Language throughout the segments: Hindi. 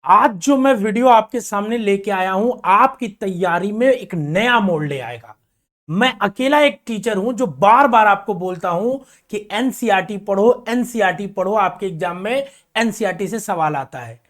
आज जो मैं वीडियो आपके सामने लेके आया हूं आपकी तैयारी में एक नया मोड़ ले आएगा। मैं अकेला एक टीचर हूं जो बार बार आपको बोलता हूं कि एनसीईआरटी पढ़ो, एनसीईआरटी पढ़ो, आपके एग्जाम में एनसीईआरटी से सवाल आता है।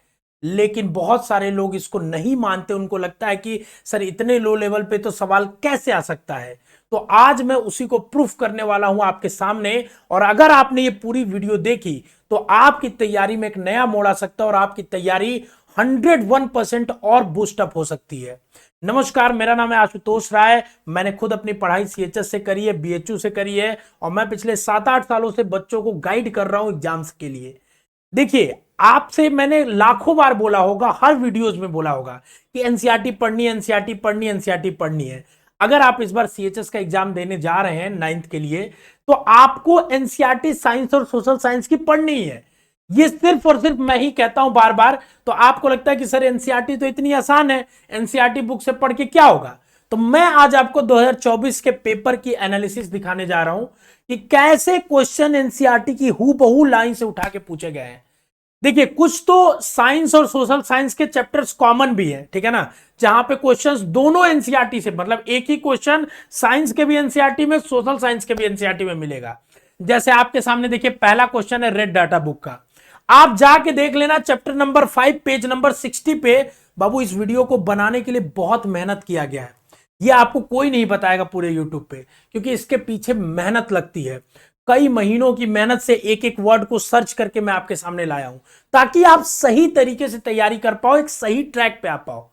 लेकिन बहुत सारे लोग इसको नहीं मानते, उनको लगता है कि सर इतने लो लेवल पे तो सवाल कैसे आ सकता है। तो आज मैं उसी को प्रूफ करने वाला हूं आपके सामने, और अगर आपने ये पूरी वीडियो देखी तो आपकी तैयारी में एक नया मोड़ आ सकता है और आपकी तैयारी 101% और बूस्टअप हो सकती है। नमस्कार, मेरा नाम है आशुतोष राय। मैंने खुद अपनी पढ़ाई सीएचएस से करी है, बीएचयू से करी है, और मैं पिछले 7-8 सालों से बच्चों को गाइड कर रहा हूं एग्जाम्स के लिए। देखिए, आपसे मैंने लाखों बार बोला होगा, हर वीडियोस में बोला होगा कि एनसीईआरटी पढ़नी है, एनसीईआरटी पढ़नी है, एनसीईआरटी पढ़नी है। अगर आप इस बार सीएचएस का एग्जाम देने जा रहे हैं 9th के लिए, तो आपको एनसीईआरटी साइंस और सोशल साइंस की पढ़नी है। ये सिर्फ और सिर्फ मैं ही कहता हूं बार बार। तो आपको लगता है कि सर एनसीईआरटी तो इतनी आसान है, एनसीईआरटी बुक से पढ़ के क्या होगा। तो मैं आज आपको 2024 के पेपर की एनालिसिस दिखाने जा रहा हूं कि कैसे क्वेश्चन एनसीईआरटी की हूबहू लाइन से उठा के पूछे गए हैं। देखिए, कुछ तो साइंस और सोशल साइंस के चैप्टर्स कॉमन भी है, ठीक है ना, जहां पे क्वेश्चंस दोनों एनसीईआरटी से, मतलब एक ही क्वेश्चन साइंस के भी एनसीईआरटी में, सोशल साइंस के भी एनसीईआरटी में मिलेगा। जैसे आपके सामने देखिए, पहला क्वेश्चन है रेड डाटा बुक का। आप जाके देख लेना चैप्टर नंबर 5 पेज नंबर 60 पे। बाबू, इस वीडियो को बनाने के लिए बहुत मेहनत किया गया है। ये आपको कोई नहीं बताएगा पूरे यूट्यूब पे, क्योंकि इसके पीछे मेहनत लगती है। कई महीनों की मेहनत से एक एक वर्ड को सर्च करके मैं आपके सामने लाया हूं, ताकि आप सही तरीके से तैयारी कर पाओ, एक सही ट्रैक पे आ पाओ,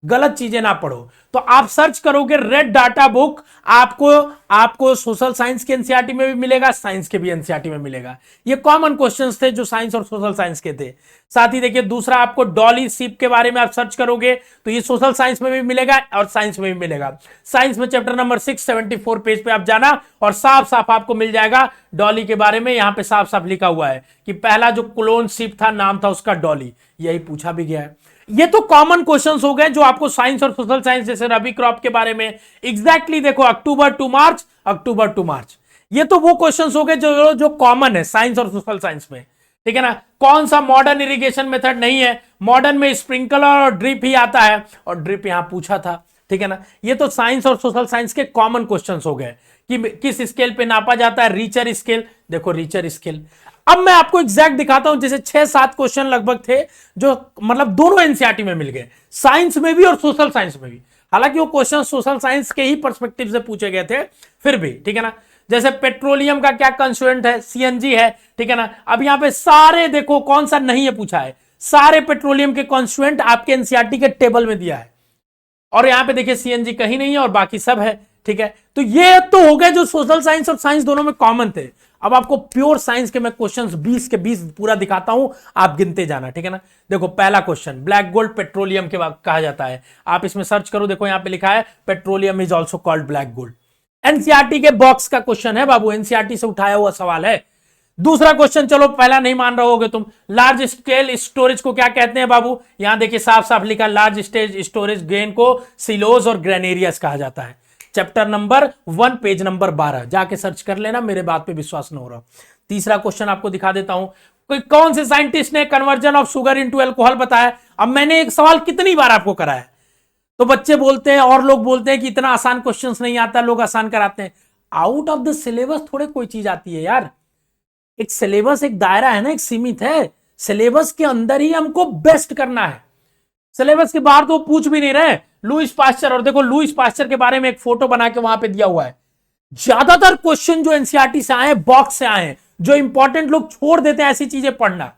गलत चीजें ना पढ़ो। तो आप सर्च करोगे रेड डाटा बुक, आपको सोशल साइंस के एनसीईआरटी में भी मिलेगा, साइंस के भी एनसीईआरटी में मिलेगा। ये कॉमन क्वेश्चंस थे जो साइंस और सोशल साइंस के थे। साथ ही देखिए, दूसरा आपको डॉली शिप के बारे में आप सर्च करोगे तो ये सोशल साइंस में भी मिलेगा और साइंस में भी मिलेगा। साइंस में चैप्टर नंबर 674 पेज पे आप जाना और साफ साफ आपको मिल जाएगा डॉली के बारे में। यहां पे साफ साफ लिखा हुआ है कि पहला जो क्लोन शिप था, नाम था उसका डॉली। यही पूछा भी गया है। ये तो कॉमन क्वेश्चंस हो गए जो आपको साइंस और सोशल साइंस, जैसे रबी क्रॉप के बारे में एग्जैक्टली देखो, अक्टूबर टू मार्च, अक्टूबर टू मार्च। ये तो वो क्वेश्चंस हो गए जो कॉमन है साइंस और सोशल साइंस में, ठीक है ना। कौन सा मॉडर्न इरिगेशन मेथड नहीं है, मॉडर्न में स्प्रिंकलर और ड्रिप ही आता है, और ड्रिप यहां पूछा था, ठीक है ना। ये तो साइंस और सोशल साइंस के कॉमन क्वेश्चंस हो गए कि किस स्केल पे नापा जाता है, रीचर स्केल। देखो, रीचर स्केल। अब मैं आपको एग्जैक्ट दिखाता हूं, जैसे 6-7 क्वेश्चन लगभग थे जो मतलब दोनों एनसीईआरटी में मिल गए, साइंस में भी और सोशल साइंस में भी। हालांकि वो क्वेश्चन सोशल साइंस के ही पर्सपेक्टिव से पूछे गए थे, फिर भी, ठीक है ना। जैसे पेट्रोलियम का क्या कंस्टिट्यूएंट है, सीएनजी है, ठीक है ना। अब यहां पे सारे देखो, कौन सा नहीं है पूछा है, सारे पेट्रोलियम के कंस्टिट्यूएंट आपके एनसीईआरटी के टेबल में दिया है। और यहां पे देखिए सीएनजी कहीं नहीं है और बाकी सब है, ठीक है। तो ये तो हो गए जो सोशल साइंस और साइंस दोनों में कॉमन थे। अब आपको प्योर साइंस के मैं क्वेश्चंस 20 के 20 पूरा दिखाता हूं, आप गिनते जाना, ठीक है ना। देखो, पहला क्वेश्चन ब्लैक गोल्ड पेट्रोलियम के कहा जाता है। आप इसमें सर्च करो, देखो यहां पे लिखा है petroleum is also called black gold. NCERT के बॉक्स का क्वेश्चन है बाबू, एनसीईआरटी से उठाया हुआ सवाल है। दूसरा क्वेश्चन, चलो पहला नहीं मान रहे होगे तुम, लार्ज स्केल स्टोरेज को क्या कहते हैं बाबू। यहां देखिए साफ साफ लिखा, लार्ज स्टेज स्टोरेज ग्रेन को सिलोज और ग्रेनेरियस कहा जाता है। चैप्टर नंबर 1 पेज नंबर 12, जाके सर्च कर लेना, मेरे बात पे विश्वास न हो रहा। तीसरा क्वेश्चन आपको दिखा देता हूं, कोई कौन से साइंटिस्ट ने conversion of sugar into alcohol बताया। अब मैंने एक सवाल कितनी बार आपको कराया, तो बच्चे बोलते हैं और लोग बोलते हैं कि इतना आसान क्वेश्चंस नहीं आता, लोग आसान कराते हैं। आउट ऑफ द सिलेबस थोड़े कोई चीज आती है यार। एक सिलेबस, एक दायरा है ना, एक सीमित है। सिलेबस के अंदर ही हमको बेस्ट करना है, सिलेबस के बाहर तो पूछ भी नहीं रहे। लुईस पास्चर, और देखो लुईस पास्चर के बारे में एक फोटो बना के वहां पे दिया हुआ है। ज्यादातर क्वेश्चन जो एनसीईआरटी से आए, बॉक्स से आए, जो इंपॉर्टेंट लोग छोड़ देते हैं ऐसी चीजें पढ़ना,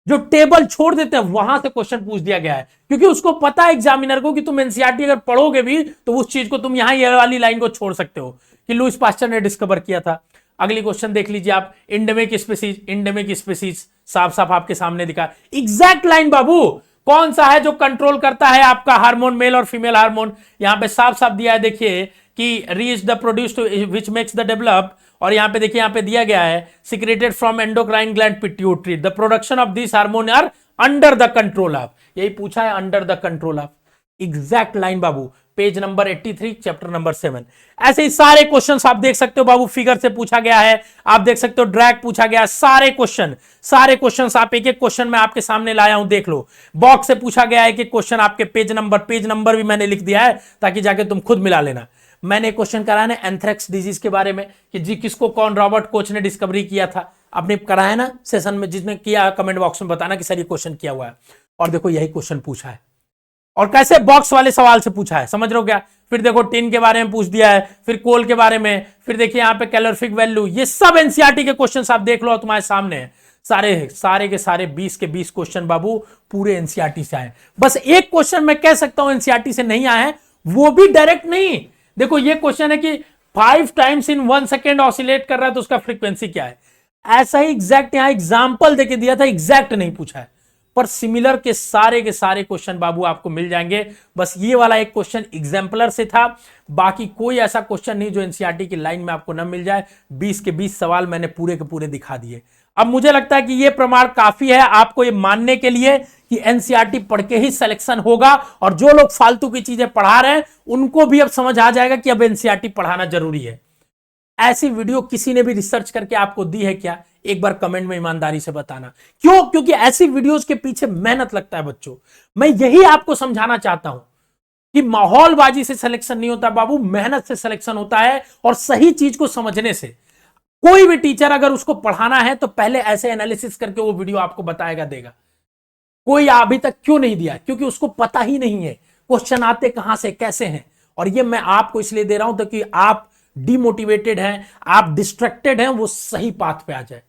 जो टेबल छोड़ देते हैं, वहां से क्वेश्चन पूछ दिया गया है। क्योंकि उसको पता है एग्जामिनर को कि तुम एनसीईआरटी अगर पढ़ोगे भी तो उस चीज को तुम यहां ये वाली लाइन को छोड़ सकते हो कि लुईस पास्चर ने डिस्कवर किया था। अगली क्वेश्चन देख लीजिए आप, इंडेमिक स्पीसीज, इंडेमिक स्पीसीज साफ साफ आपके सामने दिखा, एग्जैक्ट लाइन बाबू। कौन सा है जो कंट्रोल करता है आपका हार्मोन, मेल और फीमेल हार्मोन। यहां पे साफ साफ दिया है, देखिए कि reach the produce which makes the develop, और यहां पे देखिए, यहां पे दिया गया है secreted from endocrine gland pituitary, the production of this hormone are under the control of. यही पूछा है, under the control of. Exact line बाबू। Page number 83 chapter number 7। ऐसे ही सारे क्वेश्चंस आप देख सकते हो बाबू, फिगर से पूछा गया है, आप देख सकते हो ड्रैग पूछा गया, सारे क्वेश्चंस आप एक एक क्वेश्चन मैं आपके सामने लाया हूं, देख लो। बॉक्स से पूछा गया है कि क्वेश्चन आपके पेज नंबर भी मैंने लिख दिया है ताकि जाके तुम खुद मिला लेना। मैंने क्वेश्चन कराया ना एंथ्रेक्स डिजीज के बारे में कि जी किसको कौन रॉबर्ट कोच ने डिस्कवरी किया था, आपने कराया ना सेशन में, जिसने किया कमेंट बॉक्स में बताना कि सर ये क्वेश्चन किया हुआ है। और देखो यही क्वेश्चन पूछा है, और कैसे बॉक्स वाले सवाल से पूछा है, समझ रहे हो क्या। फिर देखो टिन के बारे में पूछ दिया है, फिर कोल के बारे में, फिर देखिए यहाँ पे कैलोरीफिक वैल्यू, ये सब एनसीईआरटी के क्वेश्चंस आप देख लो, तुम्हारे सामने है। सारे के सारे 20 के 20 क्वेश्चन बाबू पूरे एनसीईआरटी से आए। बस एक क्वेश्चन मैं कह सकता हूं एनसीईआरटी से नहीं आए हैं, वो भी डायरेक्ट नहीं। देखो ये क्वेश्चन है कि 5 टाइम्स इन 1 सेकेंड ऑसिलेट कर रहा है तो उसका फ्रीक्वेंसी क्या है। ऐसा ही एग्जैक्ट यहां एग्जाम्पल देके दिया था, एग्जैक्ट नहीं पूछा है, पर सिमिलर के सारे क्वेश्चन बाबू आपको मिल जाएंगे। बस ये वाला एक क्वेश्चन एग्जाम्पलर से था, बाकी कोई ऐसा क्वेश्चन नहीं जो एनसीईआरटी की लाइन में आपको न मिल जाए। 20 के 20 सवाल मैंने पूरे के पूरे दिखा दिए। अब मुझे लगता है कि यह प्रमाण काफी है आपको ये मानने के लिए कि एनसीईआरटी पढ़ के ही सिलेक्शन होगा, और जो लोग फालतू की चीजें पढ़ा रहे हैं उनको भी अब समझ आ जाएगा कि अब एनसीईआरटी पढ़ाना जरूरी है। ऐसी वीडियो किसी ने भी रिसर्च करके आपको दी है क्या, एक बार कमेंट में ईमानदारी से बताना। क्यों? क्योंकि ऐसी वीडियोस के पीछे मेहनत लगता है बच्चों। मैं यही आपको समझाना चाहता हूं कि माहौलबाजी से सिलेक्शन नहीं होता बाबू, मेहनत से सिलेक्शन होता है, और सही चीज को समझने से। कोई भी टीचर अगर उसको पढ़ाना है तो पहले ऐसे एनालिसिस करके वो वीडियो आपको बताएगा, देगा। कोई अभी तक क्यों नहीं दिया? क्योंकि उसको पता ही नहीं है क्वेश्चन आते कहां से कैसे हैं। और ये मैं आपको इसलिए दे रहा हूं ताकि आप डिमोटिवेटेड हैं, आप डिस्ट्रैक्टेड हैं, वो सही पाथ पे आ जाए।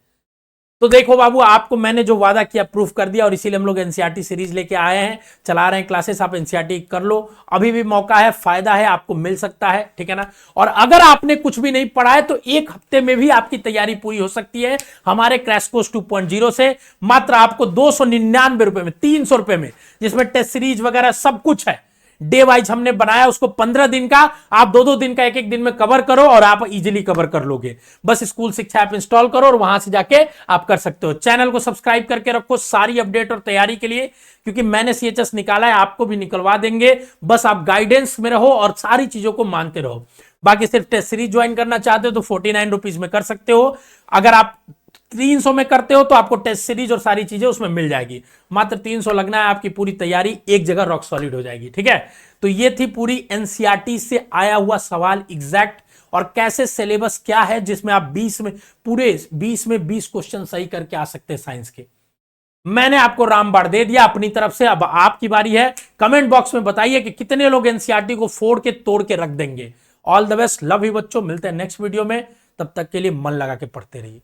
तो देखो बाबू, आपको मैंने जो वादा किया प्रूफ कर दिया, और इसीलिए हम लोग एनसीईआरटी सीरीज लेके आए हैं, चला रहे हैं क्लासेस। आप एनसीईआरटी कर लो, अभी भी मौका है, फायदा है, आपको मिल सकता है, ठीक है ना। और अगर आपने कुछ भी नहीं पढ़ा है तो एक हफ्ते में भी आपकी तैयारी पूरी हो सकती है हमारे क्रैश कोर्स 2.0 से। मात्र आपको 299 रुपए में, 300 रुपए में, जिसमें टेस्ट सीरीज वगैरह सब कुछ है। डे वाइज हमने बनाया उसको, 15 दिन का, आप 2-2 दिन का एक दिन में कवर करो और आप इजीली कवर कर लोगे। बस स्कूल शिक्षा ऐप इंस्टॉल करो और वहां से जाके आप कर सकते हो। चैनल को सब्सक्राइब करके रखो सारी अपडेट और तैयारी के लिए, क्योंकि मैंने सीएचएस निकाला है, आपको भी निकलवा देंगे। बस आप गाइडेंस में रहो और सारी चीजों को मानते रहो। बाकी सिर्फ टेस्ट सीरीज ज्वाइन करना चाहते हो तो 49 रुपीज में कर सकते हो। अगर आप 300 में करते हो तो आपको टेस्ट सीरीज और सारी चीजें उसमें मिल जाएगी। मात्र 300 लगना है, आपकी पूरी तैयारी एक जगह रॉक सॉलिड हो जाएगी, ठीक है। तो ये थी पूरी एनसीईआरटी से आया हुआ सवाल एग्जैक्ट, और कैसे सिलेबस क्या है जिसमें आप 20 में पूरे 20 में 20 क्वेश्चन सही करके आ सकते हैं साइंस के। मैंने आपको रामबाण दे दिया अपनी तरफ से, अब आपकी बारी है। कमेंट बॉक्स में बताइए कि कितने लोग एनसीईआरटी को फोड़ के तोड़ के रख देंगे। All the best, love you बच्चों, मिलते हैं नेक्स्ट वीडियो में। तब तक के लिए मन लगा के पढ़ते रहिए।